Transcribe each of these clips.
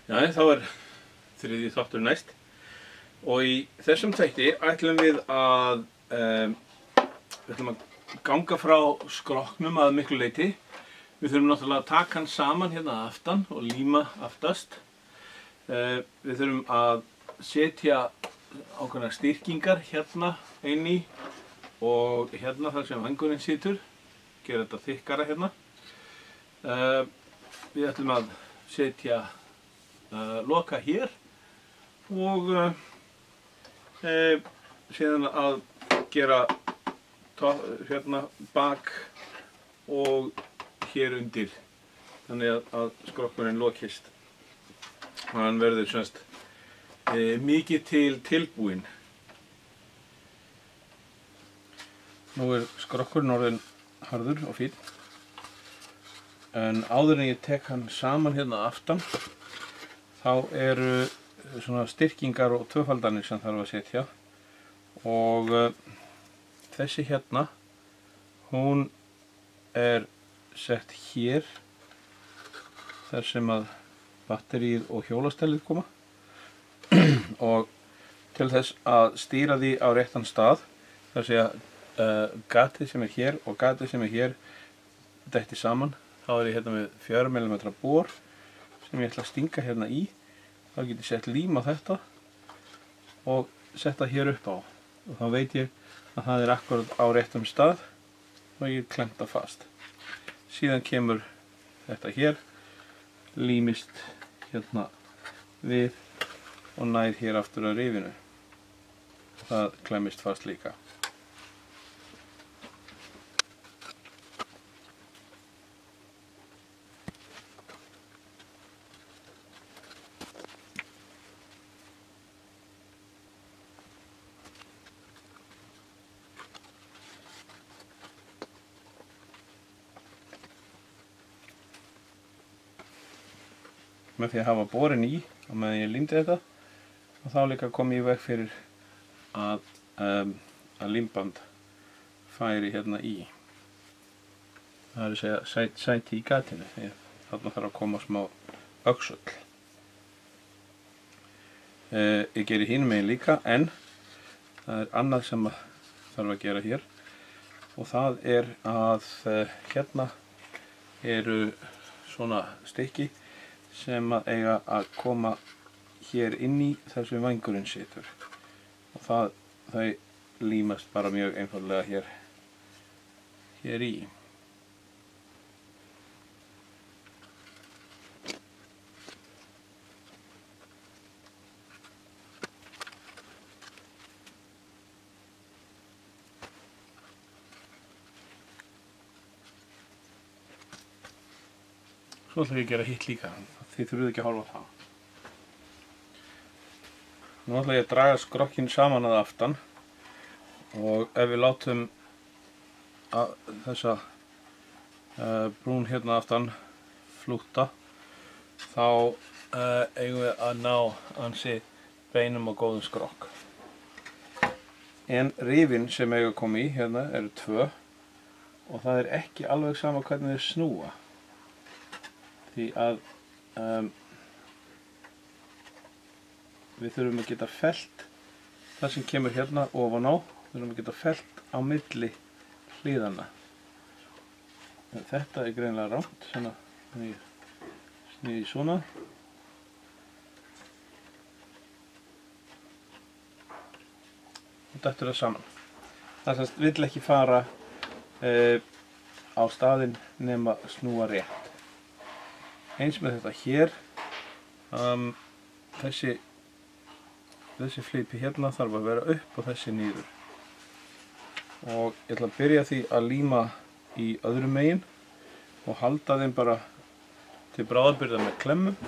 Já, þá þriðji þáttur næst og í þessum þætti ætlum við að ganga frá skrokknum að miklu leyti. Við þurfum náttúrulega að taka hann saman hérna aftan og líma aftast. Við þurfum að setja ákveðnar styrkingar hérna inn í og hérna þar sem vængurinn situr, gera þetta þykkara hérna. Við ætlum að setja loka hér og síðan að gera hérna bak og hér undir, þannig að skrokkurinn lokist. Hann verður semst mikið tilbúinn. Nú skrokkurinn orðinn harður og fínn, en áður en ég tek hann saman hérna aftan þá eru svona styrkingar og tvöfaldanir sem þarf að setja og þessi hérna, hún sett hér þar sem að batterið og hjólastellið koma og til þess að stýra því á réttan stað, þar sé að gatið sem hér og gatið sem hér detti saman, þá ég hérna með 4 mm bor sem ég ætla að stinga hérna í. Þá get ég sett lím á þetta og setta hér upp á og þá veit ég að það akkurat á réttum stað og ég klemt það fast. Síðan kemur þetta hér, límist hérna við og nær hér aftur að rifinu. Það klemmist fast líka. Með því að hafa borin í og meðan ég límdi þetta og þá líka kom ég í veg fyrir að límband færi hérna í. Það að segja sæti í gatinu, því þarna þarf að koma smá öxull. Ég geri hinum megin líka, en það annað sem þarf að gera hér og það að hérna eru svona stykki sem að eiga að koma hér inn í þar sem vængurinn situr og þau límast bara mjög einfaldlega hér í. Svo ætla ég að gera hitt líka. Þið þurfið ekki að horfa á það. Nú ætla ég að draga skrokkinn saman að aftan og ef við látum þessa brún hérna aftan flúta þá eigum við að ná ansi beinum og góðum skrokk. En rifin sem eiga að koma í hérna eru 2 og það ekki alveg sama hvernig þeir snúa. Því að við þurfum að geta fellt það sem kemur hérna ofan á, við þurfum að geta fellt á milli hliðanna. Þetta greinilega rangt, sniði svona. Og dettur það saman. Það vill ekki fara á staðinn nema snúa rétt. Eins með þetta hér, þessi flipi hérna þarf að vera upp og þessi niður. Og ég ætla að byrja því að líma í öðrum megin og halda þeim bara til bráðabirgða með klemmum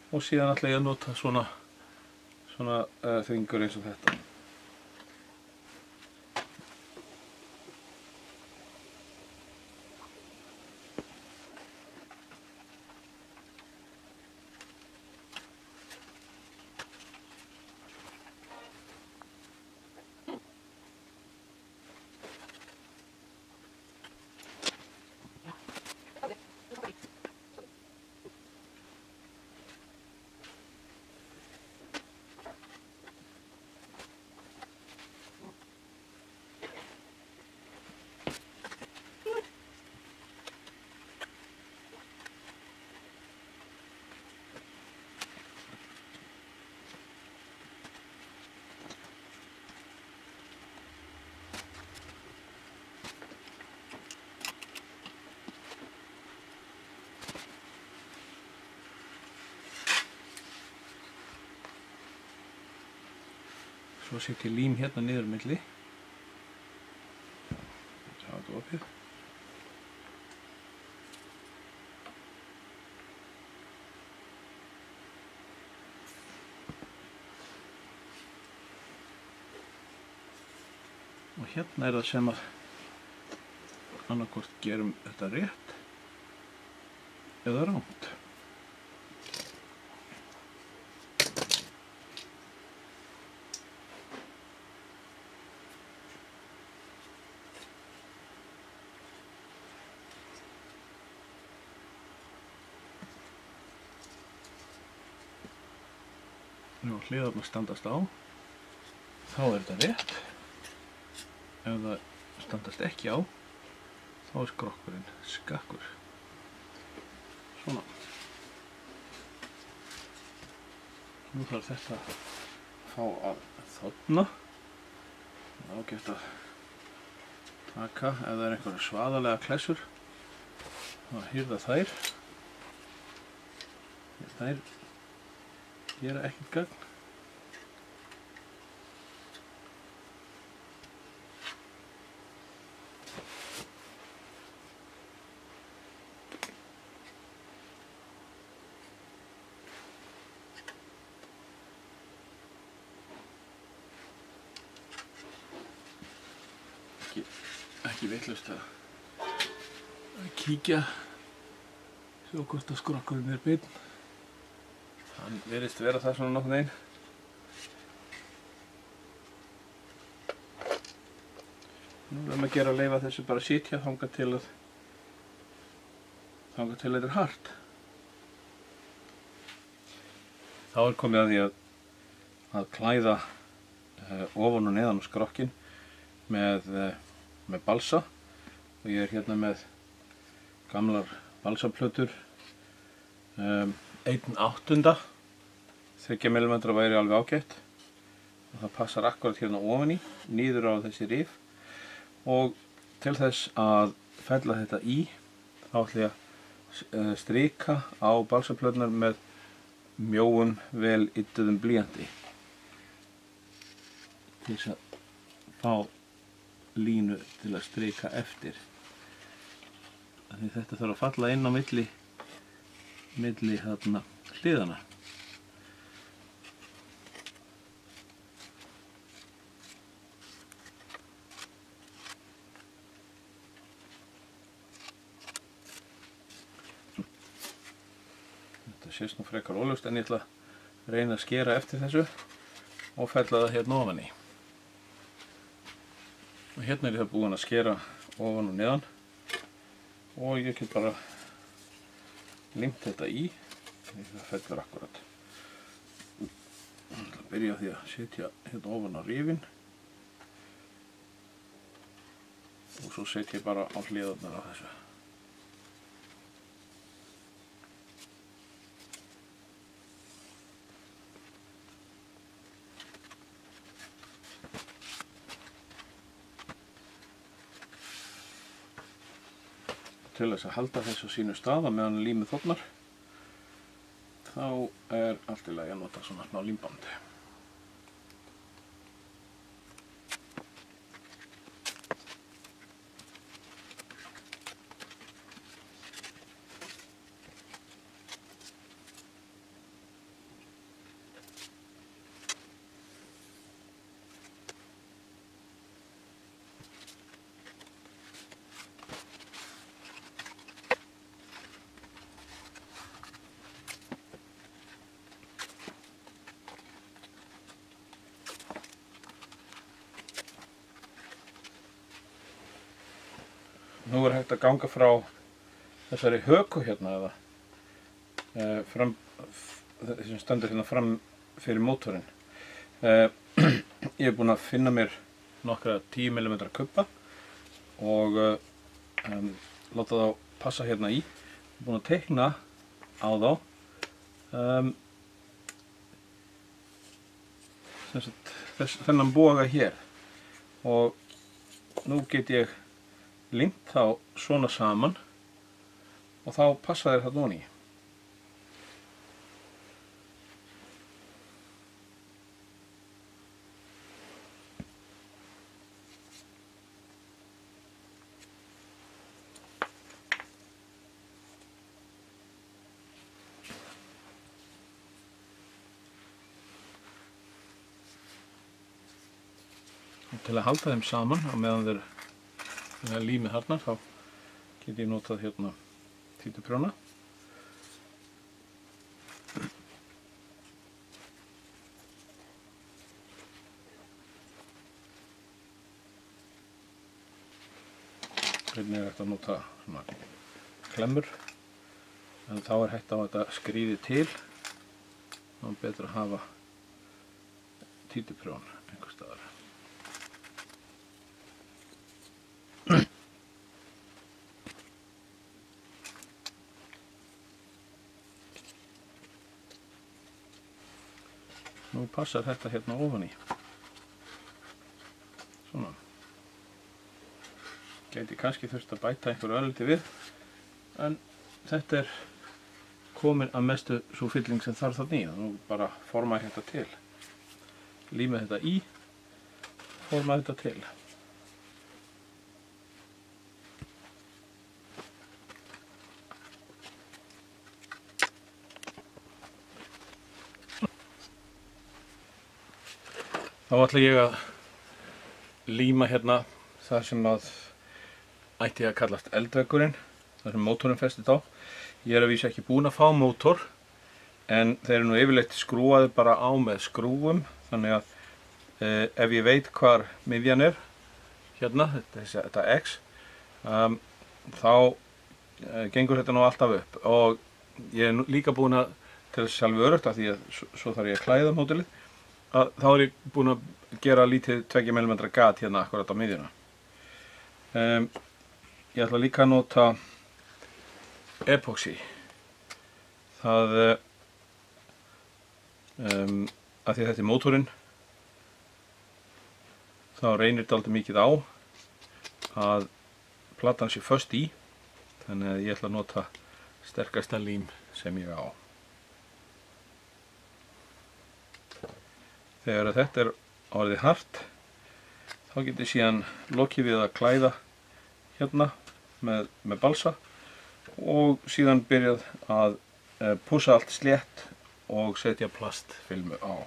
og síðan ætla ég að nota svona þvingur eins og þetta. Svo set ég lím hérna niður milli. Það er opið. Og hérna er það sem að annarkvort gerum þetta rétt eða rangt. Nú hliðarnar standast á, þá er þetta rétt. Ef það standast ekki á, þá er skrokkurinn skakkur. Svona. Nú þarf þetta að fá að þorna. Það er ágætt að taka ef það er einhverjar svaðalega klessur. Þá hirða þær. Þær gera ekkert gagn. Ekki vitlaust að kíkja, sjá hvort að skrokkurinn er beinn. Hann virðist vera það svona nokkurn veginn. Nú erum við að leyfa þessu bara að sitja þangað til þetta er hart. Þá er komið að því að klæða ofan og neðan á skrokkinn með balsa, og ég er hérna með gamlar balsaplötur, 1/8 3 mm væri alveg ágætt, og það passar akkurat hérna ofan í, niður á þessi rif. Og til þess að fella þetta í, þá ætla ég að strika á balsaplötunar með mjóum, vel ydduðum blýanti til þess að fá línu til að strika eftir. Þannig þetta þarf að falla inn á milli hérna hliðana. Þetta sést nú frekar óljóst, en ég ætla að reyna að skera eftir þessu og fella það hérna ofan í. Og hérna er ég það búinn að skera ofan og neðan, og ég get bara límt þetta í, því það fellur akkurat. Ég ætla að byrja á því að setja hérna ofan á rifin, og svo setja ég bara á hliðarnar á þessu. Til þess að halda þessu á sínu stað á meðan límið þornar, þá er allt í lagi að nota svona smá límband. Nú er hægt að ganga frá þessari höku hérna, eða sem stendur hérna fram fyrir mótorinn. Ég er búinn að finna mér nokkra 10 mm kubba og láta þá passa hérna í. Ég er búinn að teikna á þá þennan boga hér, og nú get ég límt þá svona saman og þá passa þeir þarna ofan í. Til að halda þeim saman á meðan þeir límið harðnar, þá get ég notað hérna títuprjóna. Hvernig er hægt að nota svona klemmur, en þá er hægt á að þetta skríði til. Þá er betra að hafa títuprjón einhvers staðar. Nú passar þetta hérna ofan í. Svona. Gæti kannski þurft að bæta einhverju örlítið við, en þetta er komin að mestu sú fylling sem þarf þarna í. Nú bara forma ég þetta til. Líma þetta í, forma þetta til. Þá ætla ég að líma hérna það sem að ætti að kallast eldveggurinn, þar sem mótorinn festist á. Ég er að vísa ekki búinn að fá mótor, en þeir eru nú yfirleitt skrúaði bara á með skrúfum, þannig að ef ég veit hvar miðjan er, hérna, þetta X, þá gengur þetta nú alltaf upp. Og ég er líka búinn að, til þess sjálf örugt, af því að svo þarf ég að klæða mótilið, þá er ég búinn að gera lítið 2 mm gat hérna akkurat á miðjuna. Ég ætla líka að nota epoxy. Það, af því að þetta er mótorinn, þá reynir dálítið mikið á að platan sé föst í, þannig að ég ætla að nota sterkasta lím sem ég á. Þegar þetta er orðið hart, þá get ég síðan lokið við að klæða hérna með balsa og síðan byrjað að pússa allt slétt og setja plastfilmu á.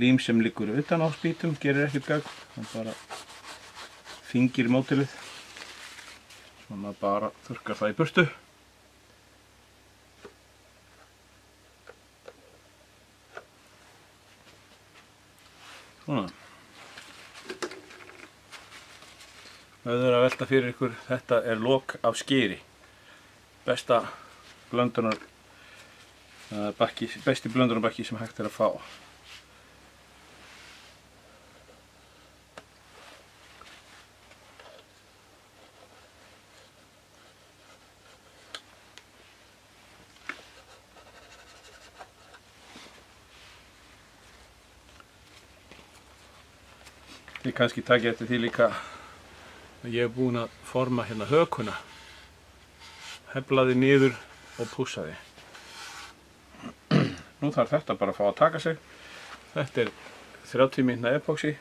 Lím sem liggur utan á spýtum gerir ekkert gagn, hann bara fingir mótilið, svona bara þurrkar það í burtu. Svona. Ef þið eru að velta fyrir ykkur, þetta er lok af skyri. Besta blöndunarbakki, besti blöndunarbakki sem hægt er að fá. Þið kannski takið eftir því líka að ég er búinn að forma hérna hökuna, heflaði niður og pússaði. Nú þarf þetta bara að fá að taka sig. Þetta er 30 mínútna epoxy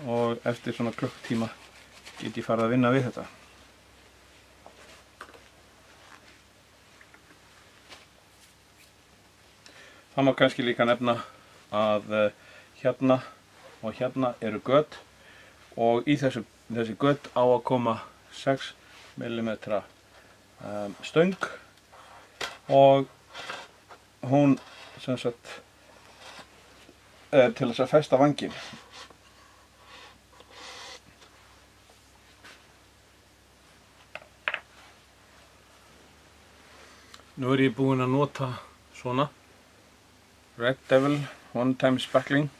og eftir svona klukkutíma get ég farið að vinna við þetta. Það má kannski líka nefna að hérna og hérna eru gött og í þessi gött á að koma 6 mm stöng og hún sem sagt er til þess að festa vanginn. Nú er ég búinn að nota svona Red Devil One Time Spackling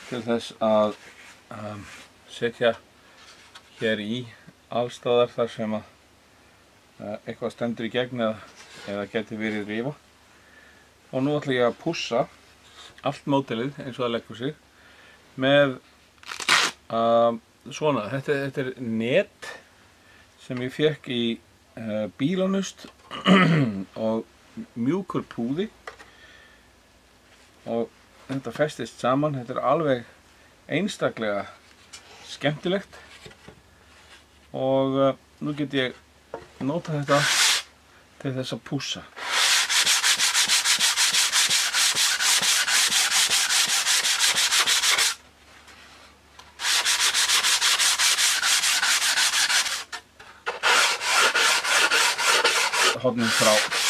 til þess að setja hér í allstaðar þar sem að eitthvað stendur í gegn eða getur verið rifa. Og nú ætla ég að pússa allt mótilið eins og það leggur sig með svona, þetta er net sem ég fékk í bílanust og mjúkur púði og þetta festist saman. Þetta er alveg einstaklega skemmtilegt og nú get ég nota þetta til þess að pússa. Hornin frá